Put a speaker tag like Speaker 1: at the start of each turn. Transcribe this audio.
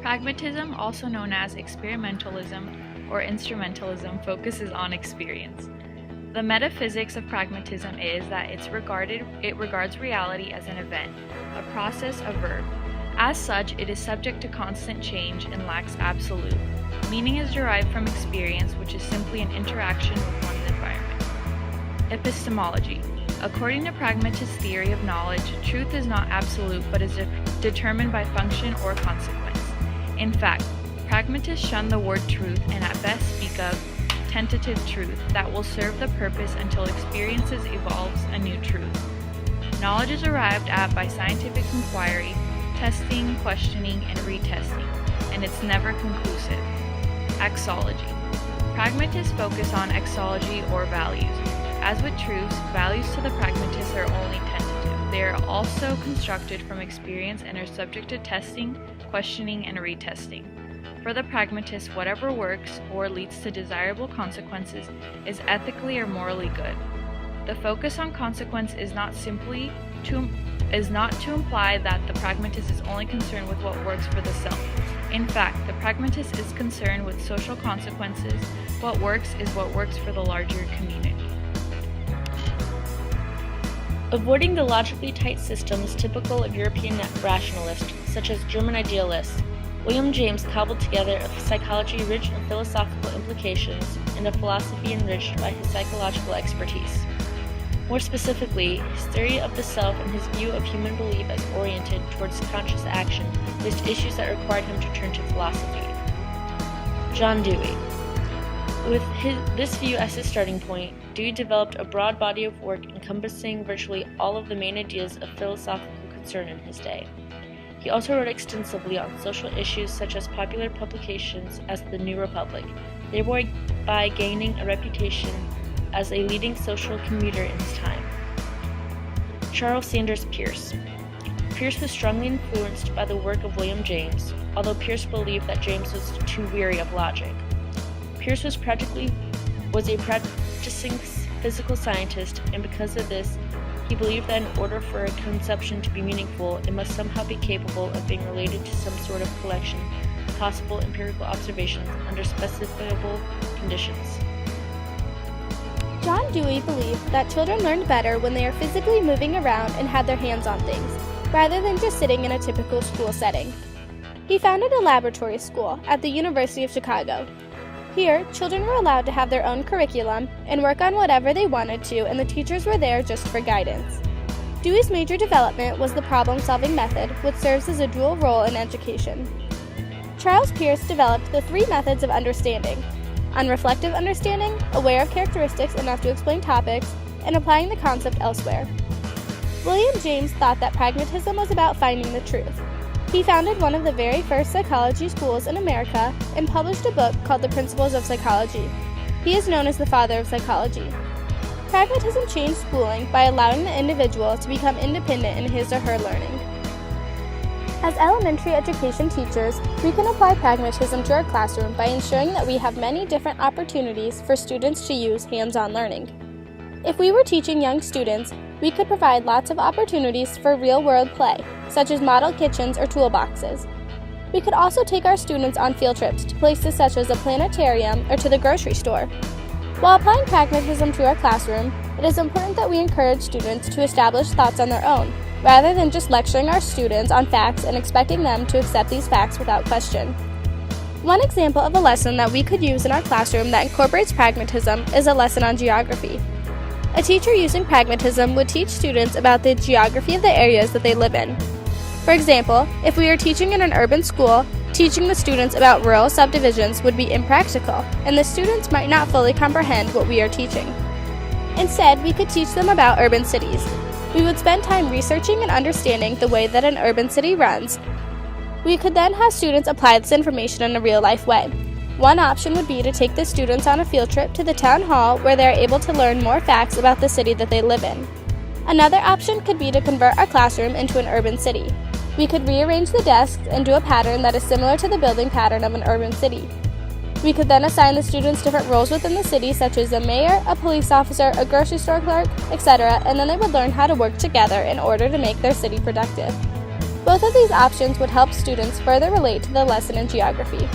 Speaker 1: Pragmatism, also known as experimentalism or instrumentalism, focuses on experience. The metaphysics of pragmatism is that it regards reality as an event, a process, a verb. As such, it is subject to constant change and lacks absolute. Meaning is derived from experience, which is simply an interaction with one's environment. Epistemology. According to pragmatist theory of knowledge, truth is not absolute but is determined by function or consequence. In fact, pragmatists shun the word truth and at best speak of tentative truth that will serve the purpose until experiences evolves a new truth. Knowledge is arrived at by scientific inquiry, testing, questioning, and retesting, and it's never conclusive. Axology. Pragmatists focus on axology or values. As with truths, values to the pragmatists are only tentative. They are also constructed from experience and are subject to testing, questioning, and retesting. For the pragmatist, whatever works or leads to desirable consequences is ethically or morally good. The focus on consequence is not to imply that the pragmatist is only concerned with what works for the self. In fact, the pragmatist is concerned with social consequences. What works is what works for the larger community.
Speaker 2: Avoiding the logically tight systems typical of European rationalists, such as German idealists, William James cobbled together a psychology rich in philosophical implications and a philosophy enriched by his psychological expertise. More specifically, his theory of the self and his view of human belief as oriented towards conscious action raised issues that required him to turn to philosophy. John Dewey. With this view as his starting point, Dewey developed a broad body of work encompassing virtually all of the main ideas of philosophical concern in his day. He also wrote extensively on social issues such as popular publications as The New Republic, thereby gaining a reputation as a leading social commuter in his time. Charles Sanders Peirce. Peirce was strongly influenced by the work of William James, although Peirce believed that James was too weary of logic. Peirce was a practicing physical scientist, and because of this, he believed that in order for a conception to be meaningful, it must somehow be capable of being related to some sort of collection of possible empirical observations under specifiable conditions.
Speaker 3: John Dewey believed that children learned better when they are physically moving around and had their hands on things, rather than just sitting in a typical school setting. He founded a laboratory school at the University of Chicago. Here, children were allowed to have their own curriculum and work on whatever they wanted to, and the teachers were there just for guidance. Dewey's major development was the problem-solving method, which serves as a dual role in education. Charles Peirce developed the three methods of understanding: unreflective understanding, aware of characteristics enough to explain topics, and applying the concept elsewhere. William James thought that pragmatism was about finding the truth. He founded one of the very first psychology schools in America and published a book called The Principles of Psychology. He is known as the father of psychology. Pragmatism changed schooling by allowing the individual to become independent in his or her learning. As elementary education teachers, we can apply pragmatism to our classroom by ensuring that we have many different opportunities for students to use hands-on learning. If we were teaching young students, we could provide lots of opportunities for real-world play, such as model kitchens or toolboxes. We could also take our students on field trips to places such as a planetarium or to the grocery store. While applying pragmatism to our classroom, it is important that we encourage students to establish thoughts on their own, rather than just lecturing our students on facts and expecting them to accept these facts without question. One example of a lesson that we could use in our classroom that incorporates pragmatism is a lesson on geography. A teacher using pragmatism would teach students about the geography of the areas that they live in. For example, if we are teaching in an urban school, teaching the students about rural subdivisions would be impractical, and the students might not fully comprehend what we are teaching. Instead, we could teach them about urban cities. We would spend time researching and understanding the way that an urban city runs. We could then have students apply this information in a real-life way. One option would be to take the students on a field trip to the town hall where they are able to learn more facts about the city that they live in. Another option could be to convert our classroom into an urban city. We could rearrange the desks and do a pattern that is similar to the building pattern of an urban city. We could then assign the students different roles within the city, such as a mayor, a police officer, a grocery store clerk, etc., and then they would learn how to work together in order to make their city productive. Both of these options would help students further relate to the lesson in geography.